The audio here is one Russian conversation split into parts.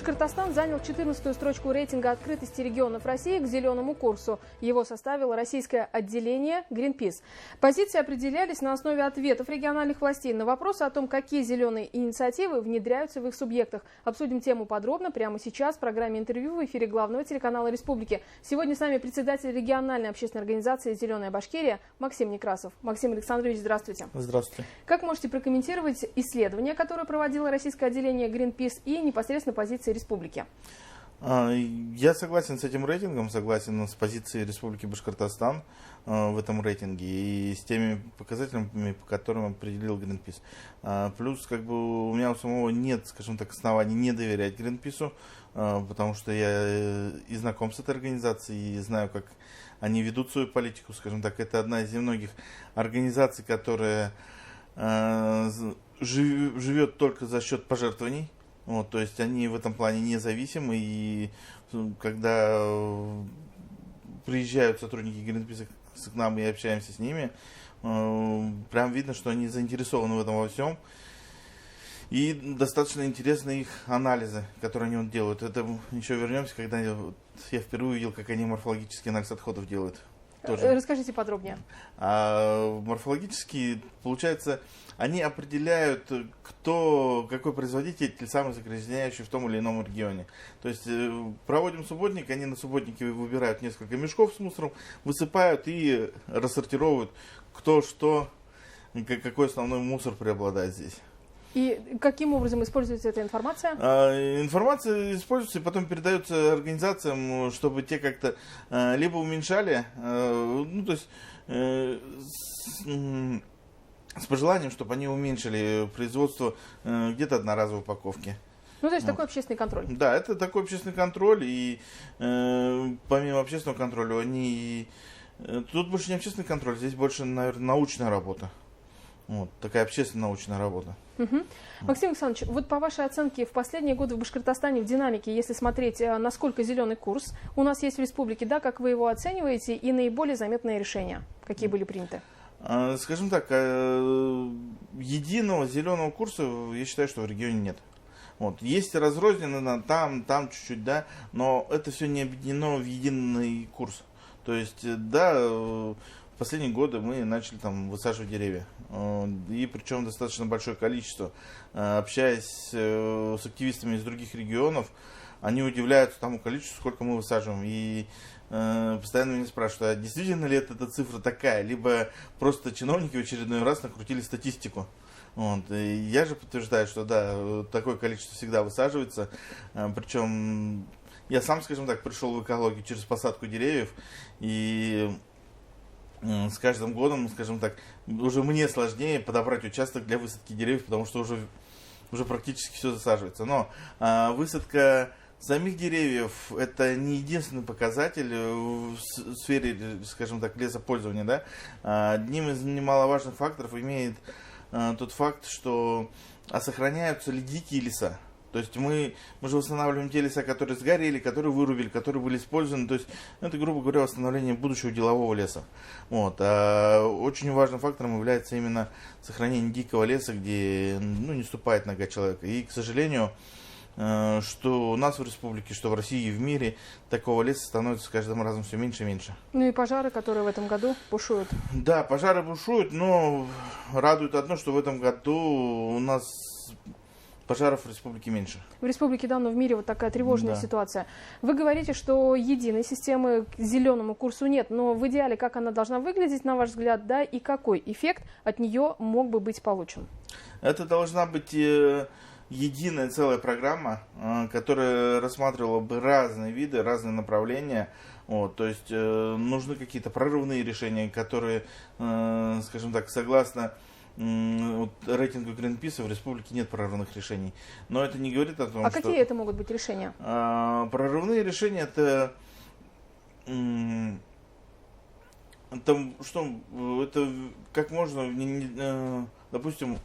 Башкортостан занял 14-ю строчку рейтинга открытости регионов России к зеленому курсу. Его составило российское отделение Greenpeace. Позиции определялись на основе ответов региональных властей на вопросы о том, какие зеленые инициативы внедряются в их субъектах. Обсудим тему подробно прямо сейчас в программе интервью в эфире главного телеканала «Республики». Сегодня с нами председатель региональной общественной организации «Зеленая Башкирия» Максим Некрасов. Максим Александрович, здравствуйте. Здравствуйте. Как можете прокомментировать исследование, которое проводило российское отделение Greenpeace, и непосредственно позиции республики? Я согласен с этим рейтингом, согласен с позицией Республики Башкортостан в этом рейтинге и с теми показателями, по которым определил Greenpeace. Плюс, у меня у самого нет, скажем так, оснований не доверять Greenpeace, потому что я и знаком с этой организацией, и знаю, как они ведут свою политику, скажем так. Это одна из немногих организаций, которая живет только за счет пожертвований. То есть они в этом плане независимы, и когда приезжают сотрудники Greenpeace к нам и общаемся с ними, прям видно, что они заинтересованы в этом во всем. И достаточно интересны их анализы, которые они делают. Это еще вернемся, когда я впервые увидел, как они морфологический анализ отходов делают. Тоже. Расскажите подробнее. Морфологически, получается, они определяют, какой производитель самый загрязняющий в том или ином регионе. То есть проводим субботник, они на субботнике выбирают несколько мешков с мусором, высыпают и рассортировывают, какой основной мусор преобладает здесь. И каким образом используется эта информация? Информация используется и потом передается организациям, чтобы те как-то либо уменьшали, с пожеланием, чтобы они уменьшили производство где-то одноразовой упаковки. То есть такой общественный контроль. Да, это такой общественный контроль, и помимо общественного контроля, тут больше не общественный контроль, здесь больше, наверное, научная работа. Такая общественная научная работа. Угу. Максим Александрович, по вашей оценке, в последние годы в Башкортостане в динамике, если смотреть, насколько зеленый курс у нас есть в республике, как вы его оцениваете, и наиболее заметные решения, какие были приняты? Скажем так, единого зеленого курса, я считаю, что в регионе нет. Есть разрозненно там чуть-чуть, но это все не объединено в единый курс. То есть, в последние годы мы начали высаживать деревья. И причем достаточно большое количество. Общаясь с активистами из других регионов, они удивляются тому количеству, сколько мы высаживаем. И постоянно меня спрашивают, а действительно ли эта цифра такая, либо просто чиновники в очередной раз накрутили статистику. И я же подтверждаю, что такое количество всегда высаживается. Причем я сам, скажем так, пришел в экологию через посадку деревьев, и с каждым годом, скажем так, уже мне сложнее подобрать участок для высадки деревьев, потому что уже практически все засаживается. Но высадка самих деревьев — это не единственный показатель в сфере, скажем так, лесопользования. Одним из немаловажных факторов имеет тот факт, что сохраняются ли дикие леса. То есть мы же восстанавливаем те леса, которые сгорели, которые вырубили, которые были использованы. То есть это, грубо говоря, восстановление будущего делового леса. Очень важным фактором является именно сохранение дикого леса, где не ступает нога человека. И, к сожалению, что у нас в республике, что в России и в мире, такого леса становится с каждым разом все меньше и меньше. И пожары, которые в этом году бушуют. Да, пожары бушуют, но радует одно, что в этом году у нас пожаров в республике меньше. В республике, но в мире такая тревожная ситуация. Вы говорите, что единой системы к зеленому курсу нет, но в идеале как она должна выглядеть, на ваш взгляд, и какой эффект от нее мог бы быть получен? Это должна быть единая целая программа, которая рассматривала бы разные виды, разные направления. То есть нужны какие-то прорывные решения, которые, скажем так, согласно рейтингу Greenpeace в республике нет прорывных решений. Но это не говорит о том, что... какие это могут быть решения? Прорывные решения это как можно, допустим,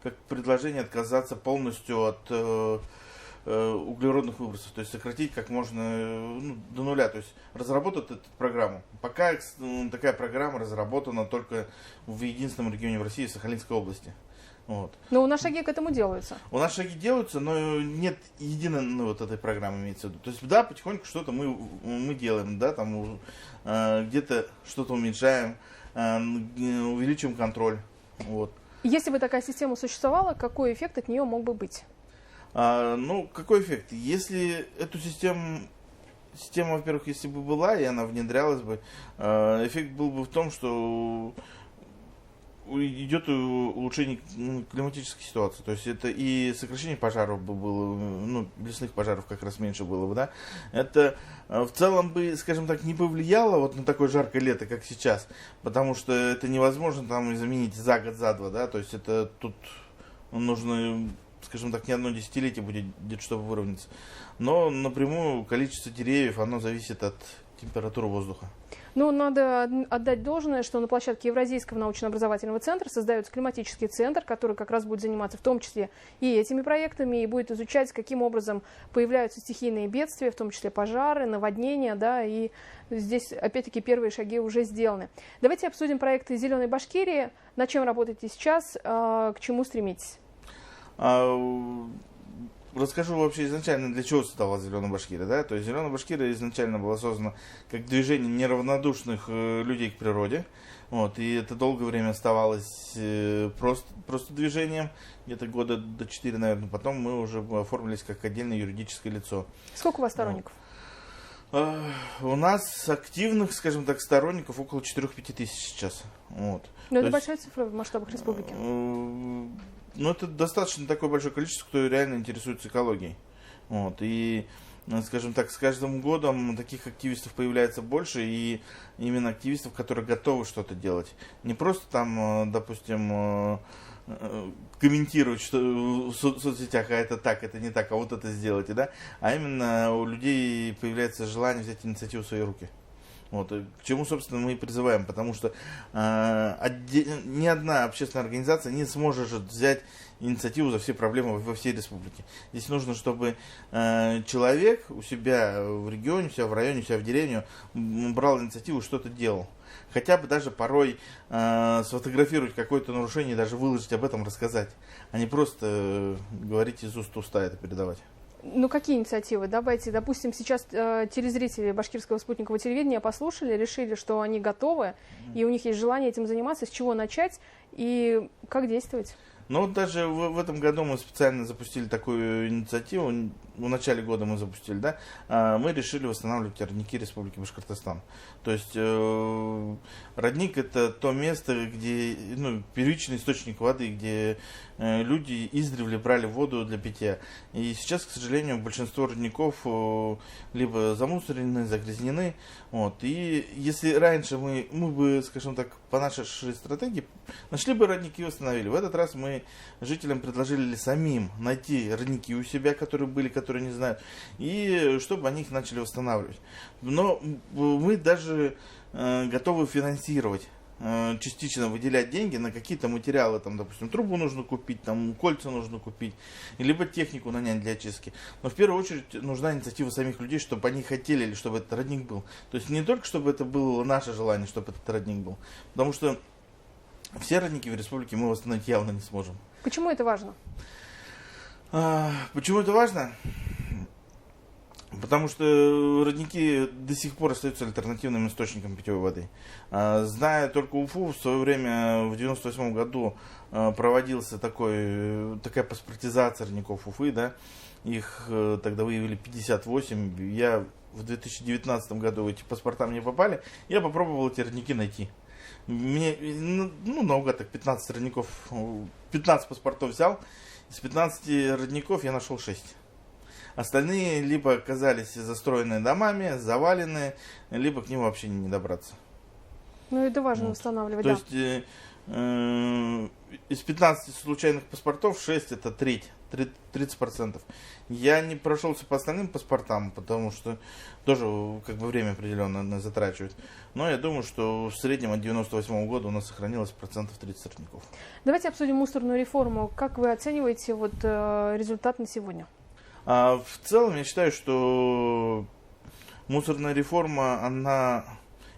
как предложение отказаться полностью от углеродных выбросов, то есть сократить как можно до нуля, то есть разработать эту программу. Пока такая программа разработана только в единственном регионе в России, Сахалинской области. Вот. Но у нас шаги к этому делаются. У нас шаги делаются, но нет единой вот этой программы, имеется в виду. То есть, да, потихоньку что-то мы делаем, да, там где-то что-то уменьшаем, увеличиваем контроль. Вот. Если бы такая система существовала, какой эффект от нее мог бы быть? Какой эффект? Если эту система, во-первых, если бы была, и она внедрялась бы, эффект был бы в том, что идет улучшение климатической ситуации. То есть это и сокращение пожаров бы было, лесных пожаров как раз меньше было бы, да. Это в целом бы, скажем так, не повлияло вот на такое жаркое лето, как сейчас, потому что это невозможно там изменить за год, за два, да. То есть это тут нужно, скажем так, не одно десятилетие будет, чтобы выровняться. Но напрямую количество деревьев, оно зависит от температуры воздуха. Ну, надо отдать должное, что на площадке Евразийского научно-образовательного центра создается климатический центр, который как раз будет заниматься в том числе и этими проектами, и будет изучать, каким образом появляются стихийные бедствия, в том числе пожары, наводнения, да, и здесь, опять-таки, первые шаги уже сделаны. Давайте обсудим проекты «Зеленой Башкирии». На чем работаете сейчас, к чему стремитесь? Расскажу вообще изначально, для чего создалась «Зеленая Башкирия». Да? То есть «Зеленая Башкирия» изначально была создана как движение неравнодушных людей к природе. Вот, и это долгое время оставалось просто движением, где-то года до 4, наверное. Потом мы уже оформились как отдельное юридическое лицо. Сколько у вас сторонников? У нас активных, скажем так, сторонников около 4-5 тысяч сейчас. Вот. Но это большая цифра в масштабах республики. Это достаточно такое большое количество, кто реально интересуется экологией. Вот. И, скажем так, с каждым годом таких активистов появляется больше, и именно активистов, которые готовы что-то делать. Не просто там, допустим, комментировать, что в соцсетях, а это так, это не так, а вот это сделайте, да? А именно у людей появляется желание взять инициативу в свои руки. Вот, к чему, собственно, мы и призываем, потому что ни одна общественная организация не сможет взять инициативу за все проблемы во всей республике. Здесь нужно, чтобы человек у себя в регионе, у себя в районе, у себя в деревне брал инициативу, что-то делал. Хотя бы даже порой сфотографировать какое-то нарушение, даже выложить об этом, рассказать, а не просто говорить из уст в уста это передавать. Ну, какие инициативы? Давайте, допустим, сейчас телезрители башкирского спутникового телевидения послушали, решили, что они готовы, и у них есть желание этим заниматься, с чего начать и как действовать? Ну, вот даже в этом году мы специально запустили такую инициативу, в начале года мы запустили, да, мы решили восстанавливать родники Республики Башкортостан. То есть родник — это то место, где, первичный источник воды, где люди издревле брали воду для питья. И сейчас, к сожалению, большинство родников либо замусорены, загрязнены. Вот. И если раньше мы бы, скажем так, по нашей стратегии нашли бы родники и восстановили, в этот раз мы жителям предложили самим найти родники у себя, которые были, которые не знают, и чтобы они их начали восстанавливать. Но мы даже готовы финансировать, частично выделять деньги на какие-то материалы, там, допустим, трубу нужно купить, там, кольца нужно купить, либо технику нанять для очистки. Но в первую очередь нужна инициатива самих людей, чтобы они хотели, или чтобы этот родник был. То есть не только, чтобы это было наше желание, чтобы этот родник был. Потому что все родники в республике мы восстановить явно не сможем. Почему это важно? Почему это важно? Потому что родники до сих пор остаются альтернативным источником питьевой воды. Зная только Уфу, в свое время, в 1998 году, проводился такая паспортизация родников Уфы, да, их тогда выявили 58, я в 2019 году эти паспорта мне попали, я попробовал эти родники найти. Мне, наугад так, 15 родников, 15 паспортов взял, из 15 родников я нашел 6. Остальные либо оказались застроенные домами, заваленные, либо к ним вообще не добраться. Ну, это важно восстанавливать, То есть из 15 случайных паспортов 6 это треть, 30%. Я не прошелся по остальным паспортам, потому что тоже время определенно затрачивает. Но я думаю, что в среднем от 98 года у нас сохранилось процентов 30 родников. Давайте обсудим мусорную реформу. Как вы оцениваете результат на сегодня? В целом, я считаю, что мусорная реформа, она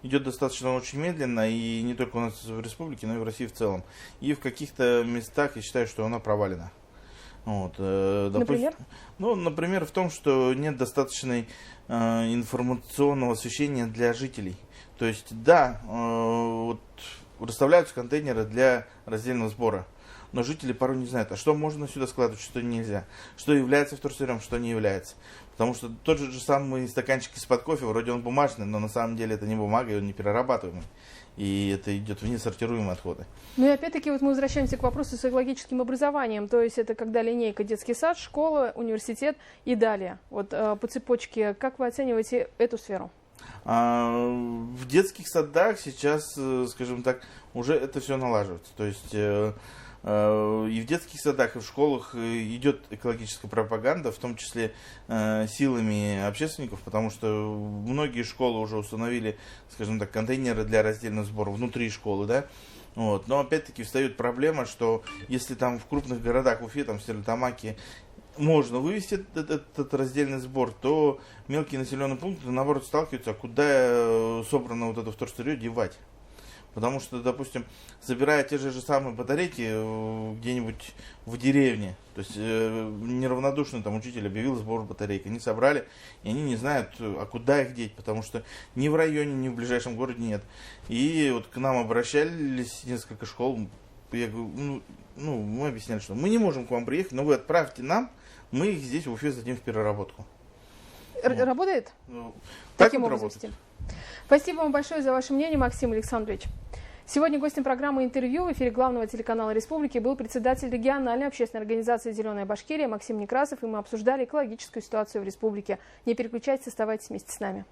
идет достаточно очень медленно, и не только у нас в республике, но и в России в целом. И в каких-то местах я считаю, что она провалена. Вот, Например? Ну, например, в том, что нет достаточной информационного освещения для жителей. То есть, да, вот, расставляются контейнеры для раздельного сбора, но жители порой не знают, а что можно сюда складывать, что нельзя, что является вторсырьем, что не является. Потому что тот же самый стаканчик из-под кофе, вроде он бумажный, но на самом деле это не бумага, и он не перерабатываемый. И это идет в несортируемые отходы. Ну и опять-таки вот мы возвращаемся к вопросу с экологическим образованием. То есть это когда линейка детский сад, школа, университет и далее. Вот по цепочке, как вы оцениваете эту сферу? В детских садах сейчас, скажем так, уже это все налаживается. То есть и в детских садах, и в школах идет экологическая пропаганда, в том числе силами общественников, потому что многие школы уже установили, скажем так, контейнеры для раздельного сбора внутри школы, да. Вот. Но опять-таки встает проблема, что если там в крупных городах, в Уфе, там в Стерлитамаке, можно вывести этот раздельный сбор, то мелкие населенные пункты, наоборот, сталкиваются, а куда собрано вот это вторсырье девать. Потому что, допустим, собирая те же самые батарейки где-нибудь в деревне, то есть неравнодушный там учитель объявил сбор батарейк, они собрали, и они не знают, а куда их деть, потому что ни в районе, ни в ближайшем городе нет. И вот к нам обращались несколько школ, я говорю, мы объясняли, что мы не можем к вам приехать, но вы отправьте нам, мы их здесь в Уфе сдадим в переработку. Работает? Таким образом работает. Спасибо вам большое за ваше мнение, Максим Александрович. Сегодня гостем программы «Интервью» в эфире главного телеканала республики был председатель региональной общественной организации «Зеленая Башкирия» Максим Некрасов, и мы обсуждали экологическую ситуацию в республике. Не переключайтесь, оставайтесь вместе с нами.